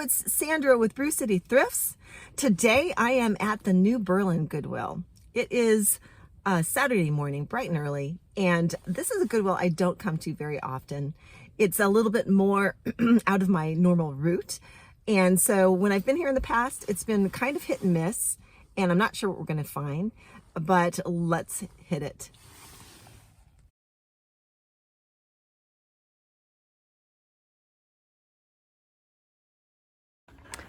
it's Sandra with Brew City Thrifts. Today I am at the New Berlin Goodwill. It is Saturday morning, bright and early, and this is a Goodwill I don't come to very often. It's a little bit more out of my normal route, and so when I've been here in the past, it's been kind of hit and miss, and I'm not sure what we're going to find, but let's hit it.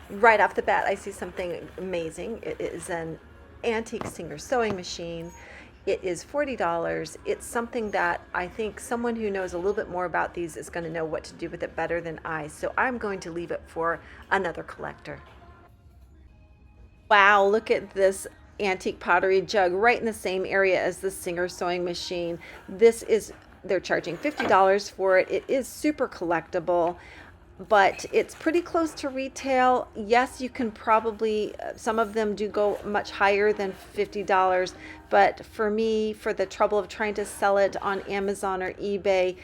Right off the bat, I see something amazing. It is an antique Singer sewing machine. It is $40. It's something that I think someone who knows a little bit more about these is going to know what to do with it better than I. So I'm going to leave it for another collector. Wow, look at this antique pottery jug right in the same area as the Singer sewing machine. They're charging $50 for it. It is super collectible, but it's pretty close to retail. Yes, you can probably, some of them do go much higher than $50, but for me, for the trouble of trying to sell it on Amazon or eBay,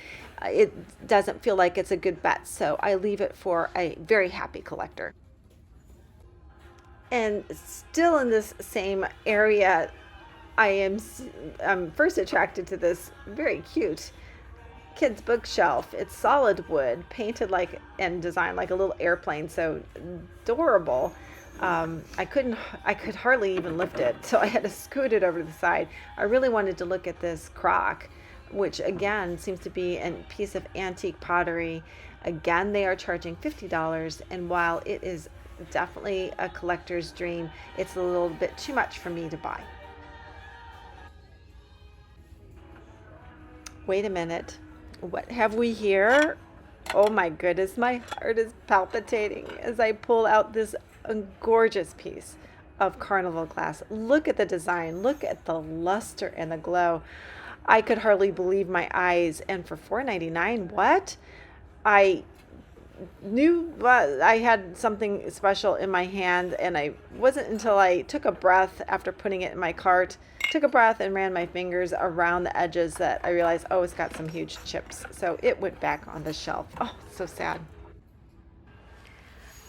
it doesn't feel like it's a good bet, so I leave it for a very happy collector. And still in this same area, I'm first attracted to this very cute kids bookshelf. It's solid wood, painted like and designed like a little airplane, so adorable. I could hardly even lift it, so I had to scoot it over to the side. I really wanted to look at this crock, which again seems to be a piece of antique pottery. Again, they are charging $50, and while it is definitely a collector's dream, it's a little bit too much for me to buy. Wait a minute. What have we here? Oh my goodness, my heart is palpitating as I pull out this gorgeous piece of Carnival Glass. Look at the design, look at the luster and the glow. I could hardly believe my eyes. And for $4.99, what? I knew I had something special in my hand, and I wasn't until I took a breath after putting it in my cart, took a breath and ran my fingers around the edges, that I realized, oh, it's got some huge chips. So it went back on the shelf. Oh, so sad.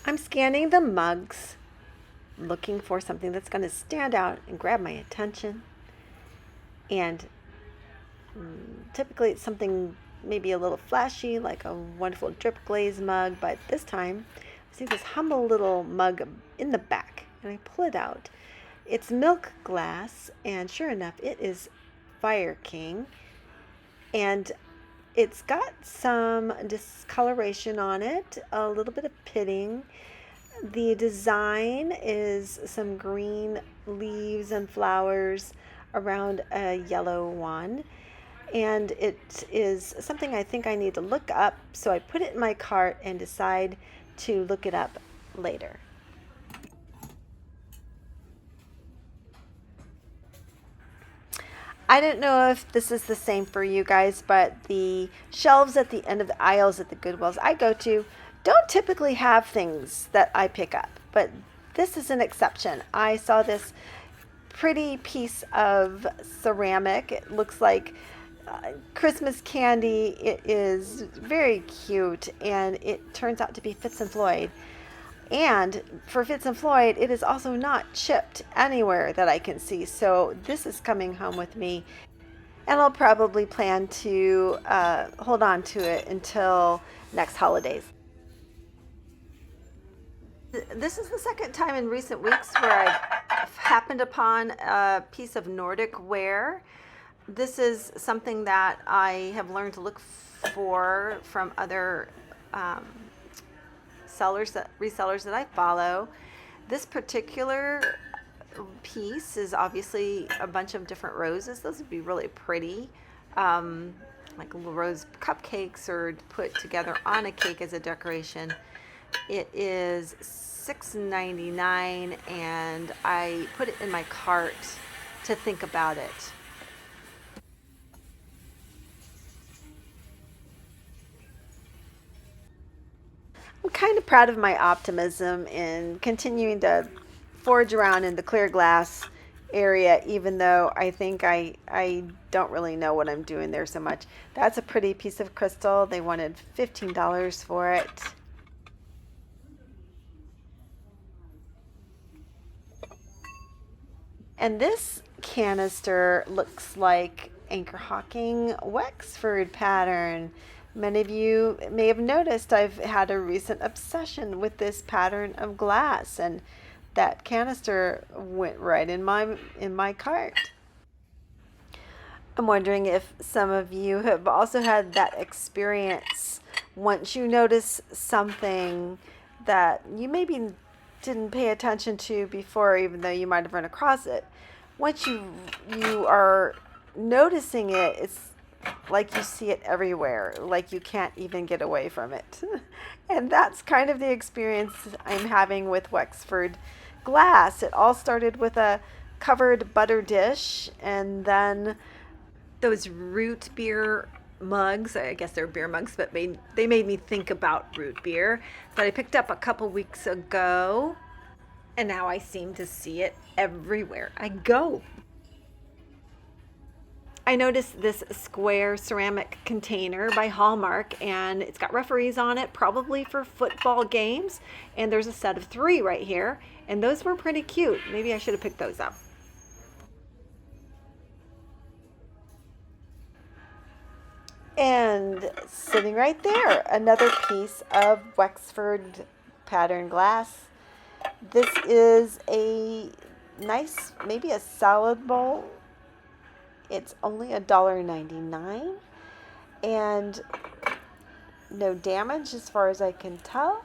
I'm scanning the mugs, looking for something that's going to stand out and grab my attention. And typically it's something maybe a little flashy, like a wonderful drip glaze mug, but this time I see this humble little mug in the back, and I pull it out. It's milk glass, and sure enough, it is Fire King, and it's got some discoloration on it, a little bit of pitting. The design is some green leaves and flowers around a yellow one, and it is something I think I need to look up, so I put it in my cart and decide to look it up later. I don't know if this is the same for you guys, but the shelves at the end of the aisles at the Goodwills I go to don't typically have things that I pick up, but this is an exception. I saw this pretty piece of ceramic. It looks like Christmas candy. It is very cute, and it turns out to be Fitz and Floyd. And for Fitz and Floyd, it is also not chipped anywhere that I can see. So this is coming home with me, and I'll probably plan to hold on to it until next holidays. This is the second time in recent weeks where I've happened upon a piece of Nordic ware. This is something that I have learned to look for from other resellers that I follow. This particular piece is obviously a bunch of different roses. Those would be really pretty, like little rose cupcakes, or put together on a cake as a decoration. It is $6.99, and I put it in my cart to think about it. I'm kind of proud of my optimism in continuing to forge around in the clear glass area, even though I think I don't really know what I'm doing there so much. That's a pretty piece of crystal. They wanted $15 for it. And this canister looks like anchor hawking Wexford pattern. Many of you may have noticed I've had a recent obsession with this pattern of glass, and that canister went right in my cart. I'm wondering if some of you have also had that experience once you notice something that you maybe didn't pay attention to before, even though you might have run across it. Once you are noticing it, it's like you see it everywhere, like you can't even get away from it. And that's kind of the experience I'm having with Wexford glass. It all started with a covered butter dish, and then those root beer mugs. I guess they're beer mugs, but they made me think about root beer that I picked up a couple weeks ago, and now I seem to see it everywhere I go. I noticed this square ceramic container by Hallmark, and it's got referees on it, probably for football games, and there's a set of 3 right here, and those were pretty cute. Maybe I should have picked those up. And sitting right there, another piece of Wexford pattern glass. This is a nice, maybe a salad bowl. It's only $1.99 and no damage as far as I can tell.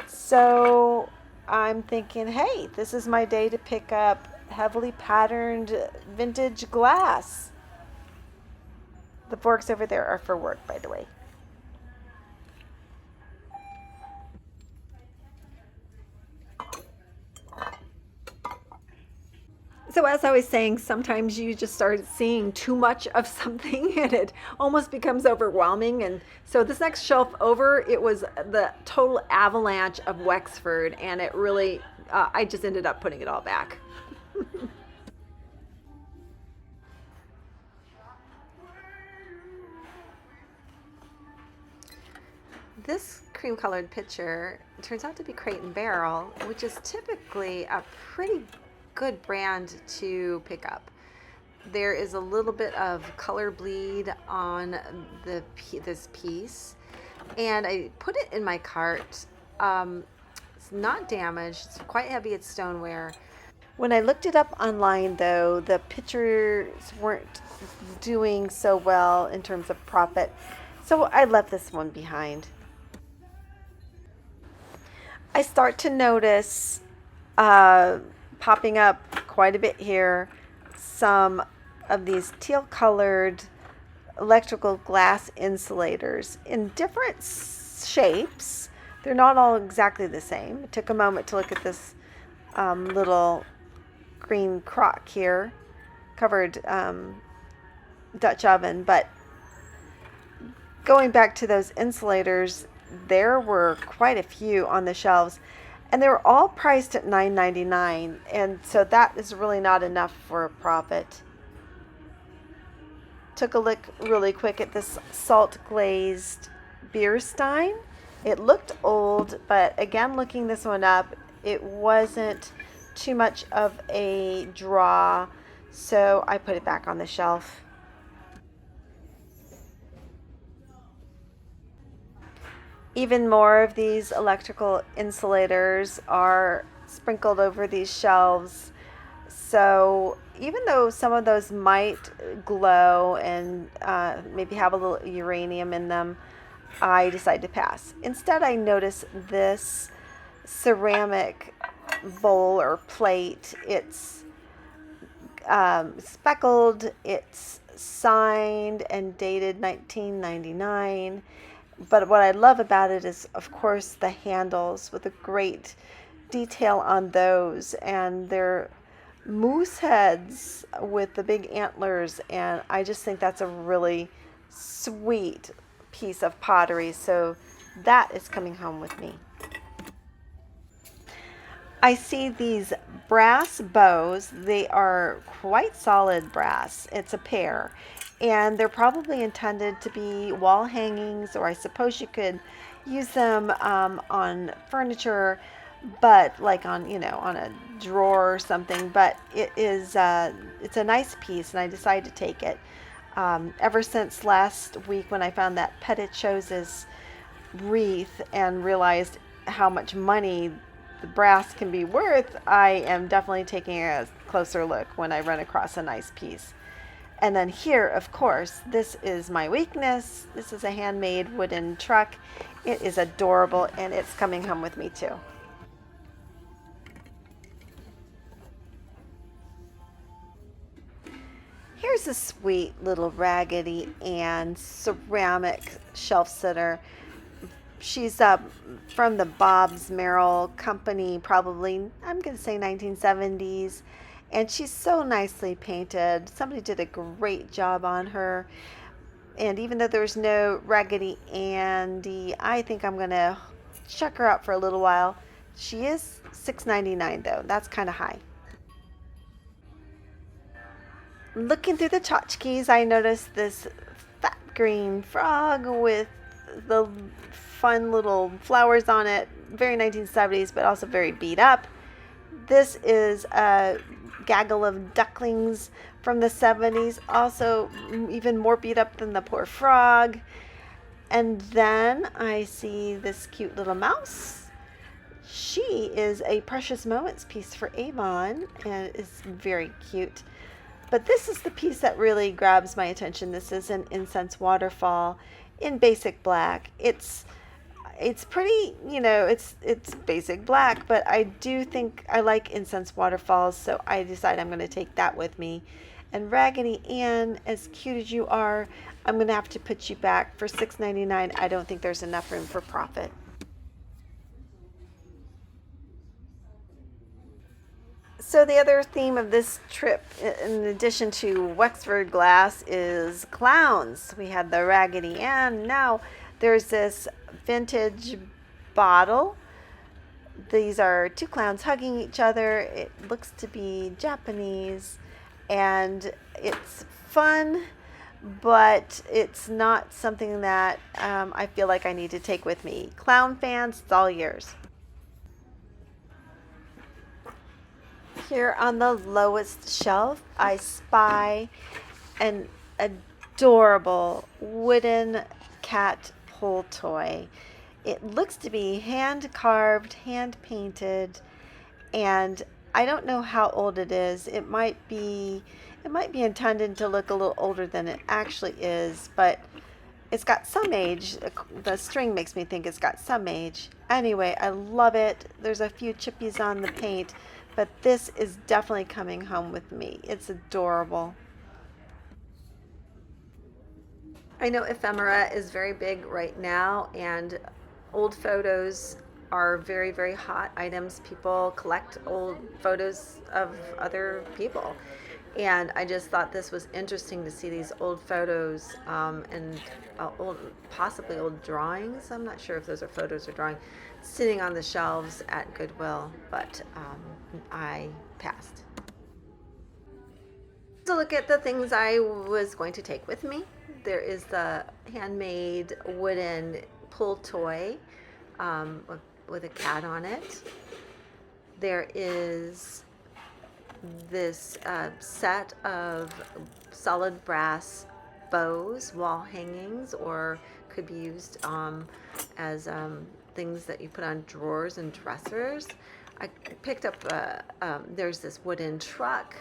So I'm thinking, hey, this is my day to pick up heavily patterned vintage glass. The forks over there are for work, by the way. So as I was saying, sometimes you just start seeing too much of something and it almost becomes overwhelming. And so this next shelf over, it was the total avalanche of Wexford, and it really, I just ended up putting it all back. This cream colored pitcher turns out to be Crate and Barrel, which is typically a pretty good brand to pick up. There is a little bit of color bleed on this piece, and I put it in my cart. It's not damaged. It's quite heavy. It's stoneware. When I looked it up online, though, the pitchers weren't doing so well in terms of profit, so I left this one behind. I start to notice popping up quite a bit here some of these teal colored electrical glass insulators in different shapes. They're not all exactly the same. It took a moment to look at this little green crock here, covered Dutch oven, but going back to those insulators, there were quite a few on the shelves, and they were all priced at $9.99, and so that is really not enough for a profit. Took a look really quick at this salt glazed beer stein. It looked old, but again, looking this one up, it wasn't too much of a draw, so I put it back on the shelf. Even more of these electrical insulators are sprinkled over these shelves. So even though some of those might glow and maybe have a little uranium in them, I decided to pass. Instead, I noticed this ceramic bowl or plate. It's speckled, it's signed and dated 1999. But what I love about it is, of course, the handles with a great detail on those, and they're moose heads with the big antlers, and I just think that's a really sweet piece of pottery, so that is coming home with me. I see these brass bows. They are quite solid brass. It's a pair, and they're probably intended to be wall hangings, or I suppose you could use them on furniture, but like on, you know, on a drawer or something. But it is, it's a nice piece, and I decided to take it. Ever since last week when I found that Tchotchkes wreath and realized how much money the brass can be worth, I am definitely taking a closer look when I run across a nice piece. And then here, of course, this is my weakness. This is a handmade wooden truck. It is adorable, and it's coming home with me too. Here's a sweet little Raggedy Anne ceramic shelf sitter. She's from the Bob's Merrill Company, probably, I'm going to say 1970s. And she's so nicely painted. Somebody did a great job on her. And even though there's no Raggedy Andy, I think I'm going to check her out for a little while. She is $6.99 though. That's kind of high. Looking through the tchotchkes, I noticed this fat green frog with the fun little flowers on it. Very 1970s, but also very beat up. This is a gaggle of ducklings from the 70s, also even more beat up than the poor frog. And then I see this cute little mouse. She is a Precious Moments piece for Avon, and it's very cute. But this is the piece that really grabs my attention. This is an incense waterfall in basic black. It's pretty, you know, it's basic black, but I do think I like incense waterfalls, so I decide I'm going to take that with me. And Raggedy Ann, as cute as you are, I'm going to have to put you back for $6.99. I don't think there's enough room for profit. So the other theme of this trip, in addition to Wexford glass, is clowns. We had the Raggedy Ann. Now there's this vintage bottle. These are two clowns hugging each other. It looks to be Japanese, and it's fun, but it's not something that I feel like I need to take with me. Clown fans, it's all yours. Here on the lowest shelf, I spy an adorable wooden cat pull toy. It looks to be hand carved, hand painted, and I don't know how old it is. It might be intended to look a little older than it actually is, but it's got some age. The string makes me think it's got some age. Anyway, I love it. There's a few chippies on the paint, but this is definitely coming home with me. It's adorable. I know ephemera is very big right now, and old photos are very, very hot items. People collect old photos of other people. And I just thought this was interesting to see these old photos and possibly old drawings. I'm not sure if those are photos or drawings, sitting on the shelves at Goodwill, but I passed. To look at the things I was going to take with me, there is the handmade wooden pull toy with a cat on it. There is this set of solid brass bows, wall hangings, or could be used as things that you put on drawers and dressers. I picked up, there's this wooden truck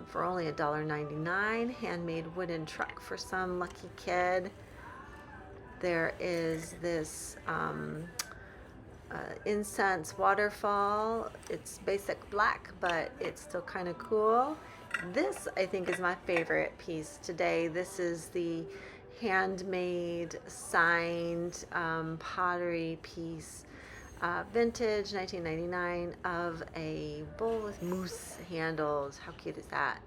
for only $1.99, handmade wooden truck for some lucky kid. There is this incense waterfall. It's basic black, but it's still kind of cool. This, I think, is my favorite piece today. This is the handmade signed pottery piece, vintage 1999, of a bowl with moose handles. How cute is that?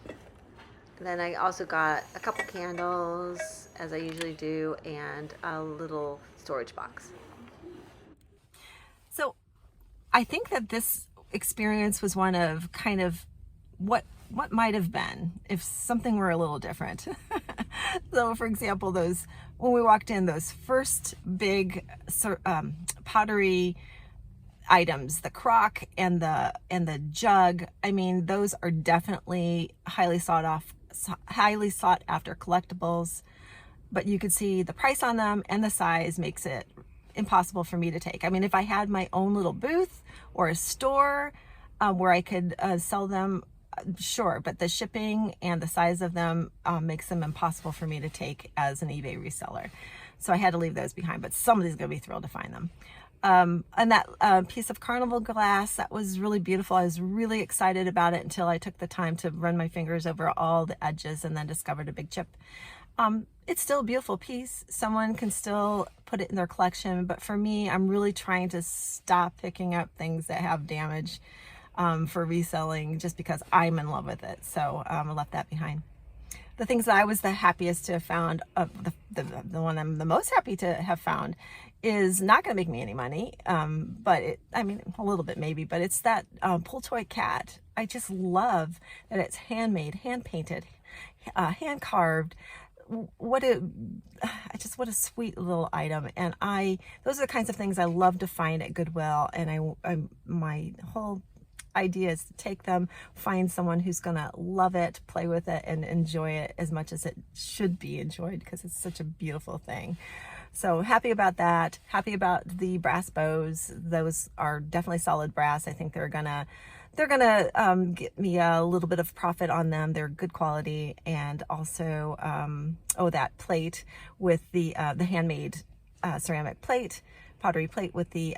And then I also got a couple candles, as I usually do, and a little storage box. So I think that this experience was one of kind of what might have been if something were a little different. So for example, when we walked in, those first big pottery items, the crock and the jug, I mean, those are definitely highly sought after collectibles. But you could see the price on them and the size makes it impossible for me to take. I mean, if I had my own little booth or a store where I could sell them, sure, but the shipping and the size of them makes them impossible for me to take as an eBay reseller. So I had to leave those behind, but somebody's gonna be thrilled to find them. And that piece of Carnival Glass, that was really beautiful. I was really excited about it until I took the time to run my fingers over all the edges and then discovered a big chip. It's still a beautiful piece. Someone can still put it in their collection, but for me, I'm really trying to stop picking up things that have damage for reselling just because I'm in love with it. So I left that behind. The things that I was the happiest to have found, the one I'm the most happy to have found is not going to make me any money, but I mean, a little bit maybe, but it's that pull toy cat. I just love that it's handmade, hand painted, hand carved. What a sweet little item. And those are the kinds of things I love to find at Goodwill. And my whole idea is to take them, find someone who's gonna love it, play with it, and enjoy it as much as it should be enjoyed, because it's such a beautiful thing. So happy about that. Happy about the brass bows. Those are definitely solid brass. I think they're gonna get me a little bit of profit on them. They're good quality. And also that plate with the handmade ceramic plate, pottery plate with the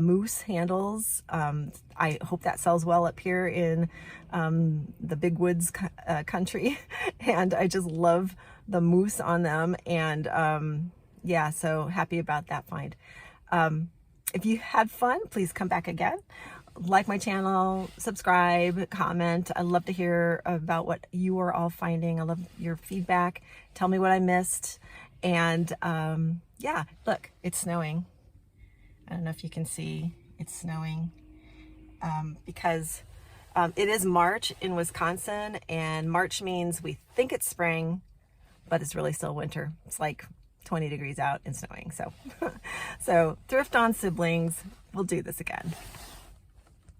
moose handles. I hope that sells well up here in the big woods country. And I just love the moose on them. And yeah, so happy about that find. If you had fun, please come back again. Like my channel, subscribe, comment. I love to hear about what you are all finding. I love your feedback. Tell me what I missed. And yeah, look, it's snowing. I don't know if you can see, it's snowing because it is March in Wisconsin, and March means we think it's spring, but it's really still winter. It's like 20 degrees out and snowing. So, so thrift on, siblings. We'll do this again.